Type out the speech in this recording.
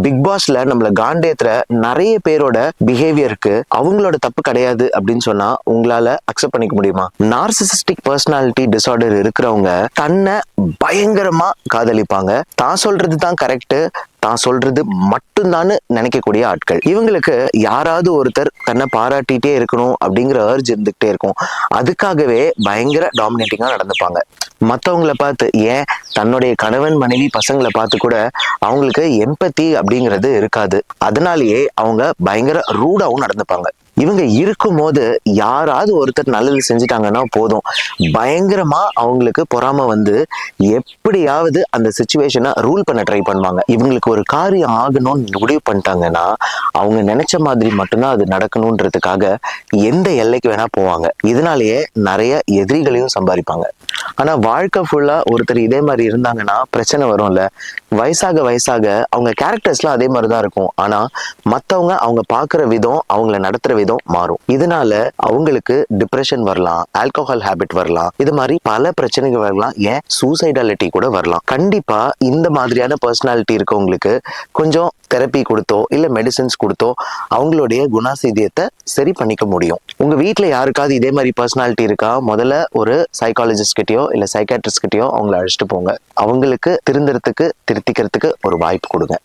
Big பாஸ்ல நம்மள காண்டேத்துற நிறைய பேரோட பிஹேவியருக்கு அவங்களோட தப்பு கிடையாது அப்படின்னு சொன்னா உங்களால அக்செப்ட் பண்ணிக்க முடியுமா? நார்சிசிஸ்டிக் பர்சனாலிட்டி டிசார்டர் இருக்கிறவங்க தன்னை பயங்கரமா காதலிப்பாங்க. தான் சொல்றது தான் கரெக்ட், தான் சொல்றது மட்டும்தான் நினைக்கக்கூடிய ஆட்கள். இவங்களுக்கு யாராவது ஒருத்தர் தன்னை பாராட்டிட்டே இருக்கணும் அப்படிங்கிற அர்ஜ் இருந்துகிட்டே இருக்கும். அதுக்காகவே பயங்கர டாமினேட்டிங்கா நடந்துப்பாங்க. மற்றவங்களை பார்த்து, ஏன் தன்னுடைய கணவன் மனைவி பசங்களை பார்த்து கூட அவங்களுக்கு எம்பத்தி அப்படிங்கிறது இருக்காது. அதனாலேயே அவங்க பயங்கர ரூடாவும் நடந்துப்பாங்க. இவங்க இருக்கும் போது யாராவது ஒருத்தர் நல்லது செஞ்சுட்டாங்கன்னா போதும், பயங்கரமா அவங்களுக்கு பொறாம வந்து எப்படியாவது அந்த சிச்சுவேஷனை ரூல் பண்ண ட்ரை பண்ணுவாங்க. இவங்களுக்கு ஒரு காரியம் ஆகணும்னு முடிவு பண்ணிட்டாங்கன்னா அவங்க நினைச்ச மாதிரி மட்டும்தான் அது நடக்கணும்ன்றதுக்காக எந்த எல்லைக்கு வேணா போவாங்க. இதனாலேயே நிறைய எதிரிகளையும் சம்பாதிப்பாங்க. ஆனா வாழ்க்கை ஃபுல்லா ஒருத்தர் இதே மாதிரி இருந்தாங்கன்னா பிரச்சனை வரும்ல. வயசாக வயசாக அவங்க கேரக்டர்ஸ்லாம் அதே மாதிரிதான் இருக்கும். ஆனா மத்தவங்க அவங்க பாக்குற விதம், அவங்கள நடத்துற விதம் மாறும். இதனால அவங்களுக்கு டிப்ரெஷன் வரலாம், ஆல்கஹால் ஹேபிட் வரலாம், இது மாதிரி பல பிரச்சனைகள் வரலாம், ஏன் சூசைடாலிட்டி கூட வரலாம். கண்டிப்பா இந்த மாதிரியான பர்சனாலிட்டி இருக்கவங்களுக்கு கொஞ்சம் தெரப்பி கொடுத்தோ இல்ல மெடிசின்ஸ் கொடுத்தோ அவங்களுடைய குணாசிதியத்தை சரி பண்ணிக்க முடியும். உங்க வீட்டுல யாருக்காவது இதே மாதிரி பர்சனாலிட்டி இருக்கா? முதல்ல ஒரு சைக்காலஜிஸ்ட் கிட்டயோ இல்ல சைக்காட்ரிஸ்ட் கிட்டயோ அவங்களை அழைச்சிட்டு போங்க. அவங்களுக்கு திருந்துறதுக்கு திருத்திக்கிறதுக்கு ஒரு வாய்ப்பு கொடுங்க.